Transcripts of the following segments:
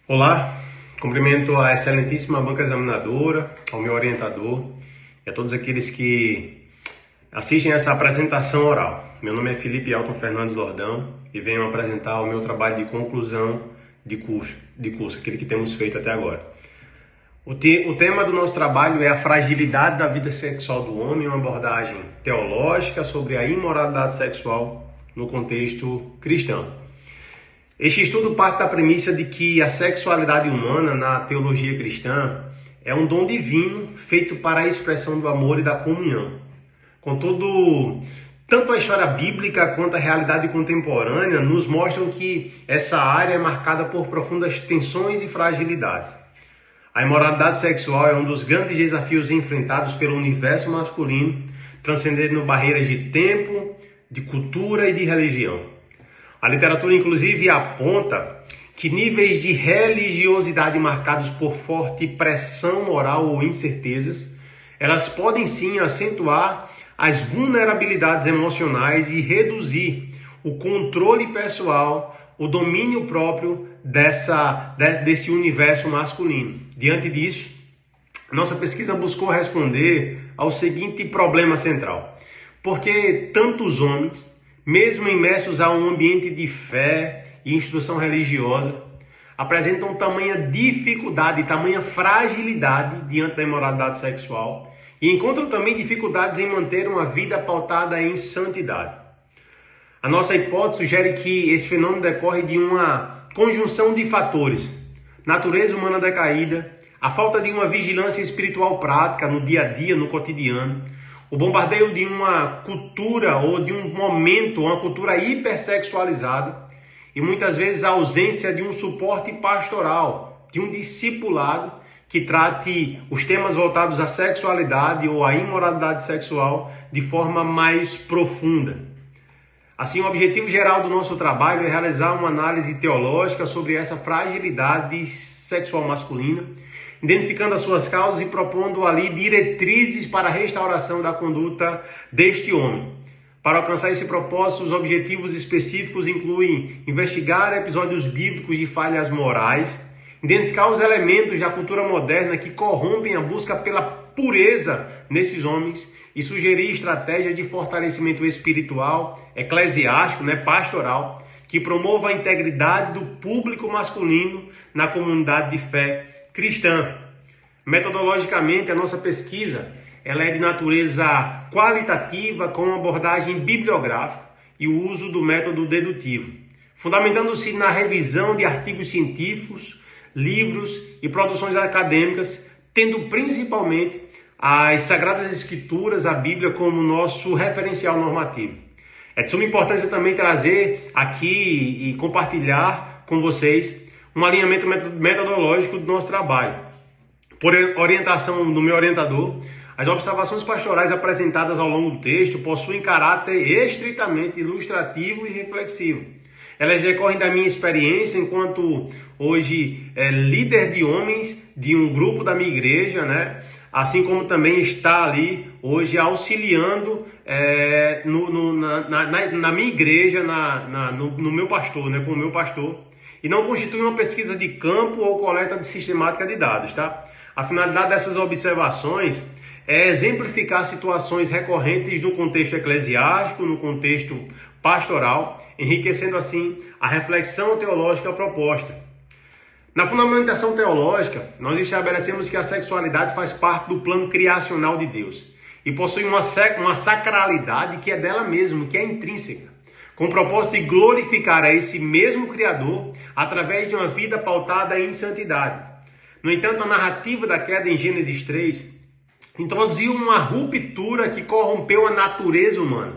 Olá, cumprimento a excelentíssima banca examinadora, ao meu orientador e a todos aqueles que assistem essa apresentação oral. Meu nome é Felipe Alton Fernandes Lordão e venho apresentar o meu trabalho de conclusão de curso, aquele que temos feito até agora. O tema do nosso trabalho é a fragilidade da vida sexual do homem, uma abordagem teológica sobre a imoralidade sexual no contexto cristão. Este estudo parte da premissa de que a sexualidade humana, na teologia cristã, é um dom divino feito para a expressão do amor e da comunhão. Contudo, tanto a história bíblica quanto a realidade contemporânea nos mostram que essa área é marcada por profundas tensões e fragilidades. A imoralidade sexual é um dos grandes desafios enfrentados pelo universo masculino, transcendendo barreiras de tempo, de cultura e de religião. A literatura, inclusive, aponta que níveis de religiosidade marcados por forte pressão moral ou incertezas, elas podem sim acentuar as vulnerabilidades emocionais e reduzir o controle pessoal, o domínio próprio desse universo masculino. Diante disso, nossa pesquisa buscou responder ao seguinte problema central: por que tantos homens, mesmo imersos a um ambiente de fé e instrução religiosa, apresentam tamanha dificuldade, tamanha fragilidade diante da imoralidade sexual e encontram também dificuldades em manter uma vida pautada em santidade? A nossa hipótese sugere que esse fenômeno decorre de uma conjunção de fatores: natureza humana decaída, a falta de uma vigilância espiritual prática no dia a dia, no cotidiano, o bombardeio de uma cultura ou de um momento, uma cultura hipersexualizada e muitas vezes a ausência de um suporte pastoral, de um discipulado que trate os temas voltados à sexualidade ou à imoralidade sexual de forma mais profunda. Assim, o objetivo geral do nosso trabalho é realizar uma análise teológica sobre essa fragilidade sexual masculina, identificando as suas causas e propondo ali diretrizes para a restauração da conduta deste homem. Para alcançar esse propósito, os objetivos específicos incluem investigar episódios bíblicos de falhas morais, identificar os elementos da cultura moderna que corrompem a busca pela pureza nesses homens e sugerir estratégias de fortalecimento espiritual, eclesiástico, pastoral, que promova a integridade do público masculino na comunidade de fé cristã. Metodologicamente, a nossa pesquisa ela é de natureza qualitativa, com uma abordagem bibliográfica e o uso do método dedutivo, fundamentando-se na revisão de artigos científicos, livros e produções acadêmicas, tendo principalmente as Sagradas Escrituras, a Bíblia, como nosso referencial normativo. É de suma importância também trazer aqui e compartilhar com vocês um alinhamento metodológico do nosso trabalho. Por orientação do meu orientador, as observações pastorais apresentadas ao longo do texto possuem caráter estritamente ilustrativo e reflexivo. Elas decorrem da minha experiência enquanto hoje líder de homens de um grupo da minha igreja, assim como também está ali hoje auxiliando na minha igreja, no meu pastor, com o meu pastor, e não constitui uma pesquisa de campo ou coleta de sistemática de dados, tá? A finalidade dessas observações é exemplificar situações recorrentes no contexto eclesiástico, no contexto pastoral, enriquecendo assim a reflexão teológica proposta. Na fundamentação teológica, nós estabelecemos que a sexualidade faz parte do plano criacional de Deus e possui uma sacralidade que é dela mesma, que é intrínseca, com o propósito de glorificar a esse mesmo Criador através de uma vida pautada em santidade. No entanto, a narrativa da queda em Gênesis 3 introduziu uma ruptura que corrompeu a natureza humana,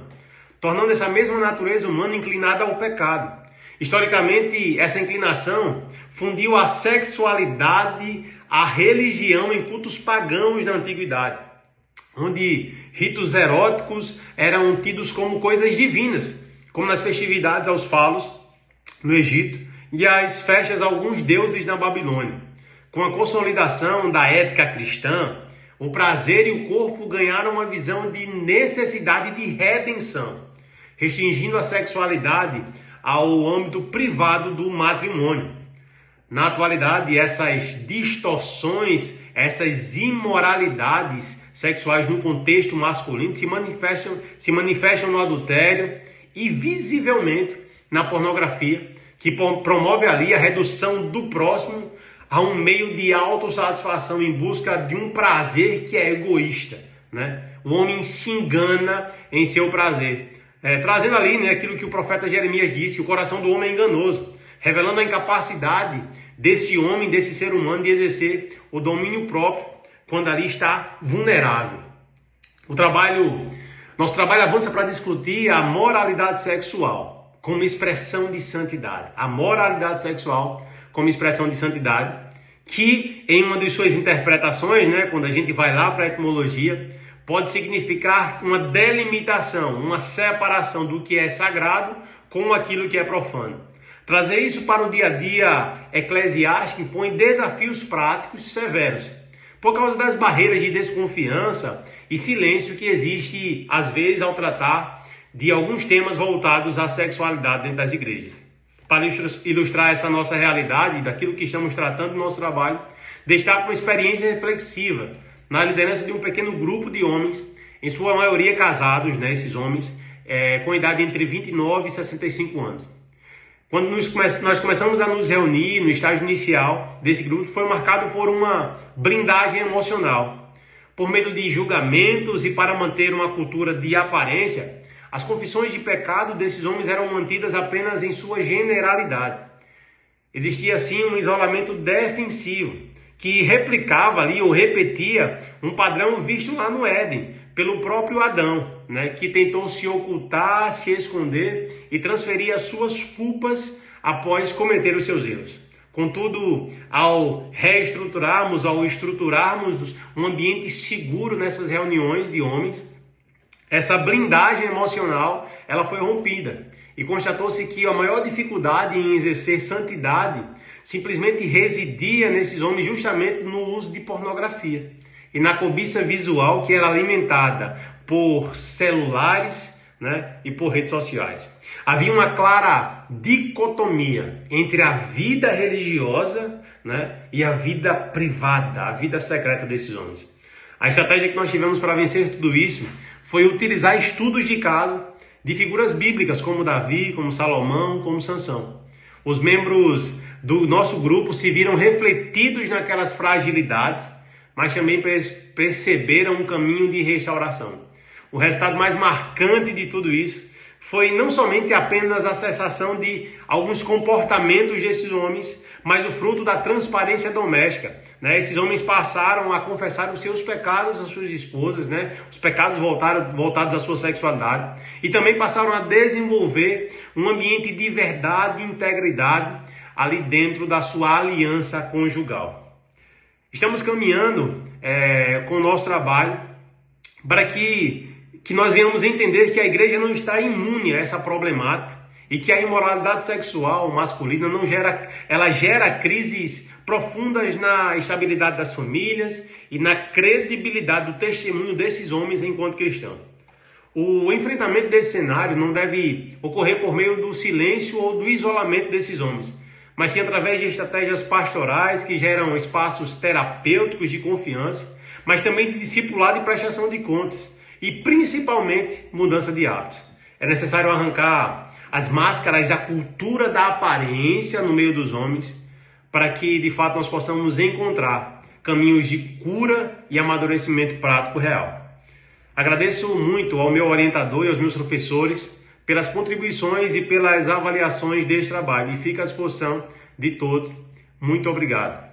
tornando essa mesma natureza humana inclinada ao pecado. Historicamente, essa inclinação fundiu a sexualidade à religião em cultos pagãos da antiguidade, onde ritos eróticos eram tidos como coisas divinas, como nas festividades aos falos no Egito e as festas a alguns deuses na Babilônia. Com a consolidação da ética cristã, o prazer e o corpo ganharam uma visão de necessidade de redenção, restringindo a sexualidade ao âmbito privado do matrimônio. Na atualidade, essas distorções, essas imoralidades sexuais no contexto masculino se manifestam no adultério e visivelmente na pornografia, que promove ali a redução do próximo a um meio de autossatisfação em busca de um prazer que é egoísta, né? O homem se engana em seu prazer. Trazendo ali, né, aquilo que o profeta Jeremias disse, que o coração do homem é enganoso, revelando a incapacidade desse homem, desse ser humano, de exercer o domínio próprio quando ali está vulnerável. Nosso trabalho avança para discutir a moralidade sexual como expressão de santidade. A moralidade sexual como expressão de santidade, que em uma de suas interpretações, né, quando a gente vai lá para a etimologia, pode significar uma delimitação, uma separação do que é sagrado com aquilo que é profano. Trazer isso para o dia a dia eclesiástico impõe desafios práticos severos, por causa das barreiras de desconfiança e silêncio que existe, às vezes, ao tratar de alguns temas voltados à sexualidade dentro das igrejas. Para ilustrar essa nossa realidade, daquilo que estamos tratando no nosso trabalho, destaco uma experiência reflexiva na liderança de um pequeno grupo de homens, em sua maioria casados, né, esses homens, com idade entre 29 e 65 anos. Quando nós começamos a nos reunir no estágio inicial desse grupo, foi marcado por uma blindagem emocional. Por meio de julgamentos e para manter uma cultura de aparência, as confissões de pecado desses homens eram mantidas apenas em sua generalidade. Existia assim um isolamento defensivo, que replicava ali ou repetia um padrão visto lá no Éden, pelo próprio Adão, né, que tentou se ocultar, se esconder e transferir as suas culpas após cometer os seus erros. Contudo, ao reestruturarmos, ao estruturarmos um ambiente seguro nessas reuniões de homens, essa blindagem emocional ela foi rompida e constatou-se que a maior dificuldade em exercer santidade simplesmente residia nesses homens justamente no uso de pornografia e na cobiça visual que era alimentada por celulares, né, e por redes sociais. Havia uma clara dicotomia entre a vida religiosa, né, e a vida privada, a vida secreta desses homens. A estratégia que nós tivemos para vencer tudo isso foi utilizar estudos de caso de figuras bíblicas como Davi, como Salomão, como Sansão. Os membros do nosso grupo se viram refletidos naquelas fragilidades, mas também perceberam um caminho de restauração. O resultado mais marcante de tudo isso foi não somente apenas a cessação de alguns comportamentos desses homens, mas o fruto da transparência doméstica, né? Esses homens passaram a confessar os seus pecados às suas esposas, né? Os pecados voltados à sua sexualidade, e também passaram a desenvolver um ambiente de verdade e integridade ali dentro da sua aliança conjugal. Estamos caminhando com o nosso trabalho para que nós venhamos entender que a igreja não está imune a essa problemática e que a imoralidade sexual masculina gera crises profundas na estabilidade das famílias e na credibilidade do testemunho desses homens enquanto cristãos. O enfrentamento desse cenário não deve ocorrer por meio do silêncio ou do isolamento desses homens, mas sim através de estratégias pastorais que geram espaços terapêuticos de confiança, mas também de discipulado e prestação de contas, e principalmente mudança de hábitos. É necessário arrancar as máscaras da cultura da aparência no meio dos homens, para que de fato nós possamos encontrar caminhos de cura e amadurecimento prático real. Agradeço muito ao meu orientador e aos meus professores pelas contribuições e pelas avaliações deste trabalho, e fico à disposição de todos. Muito obrigado.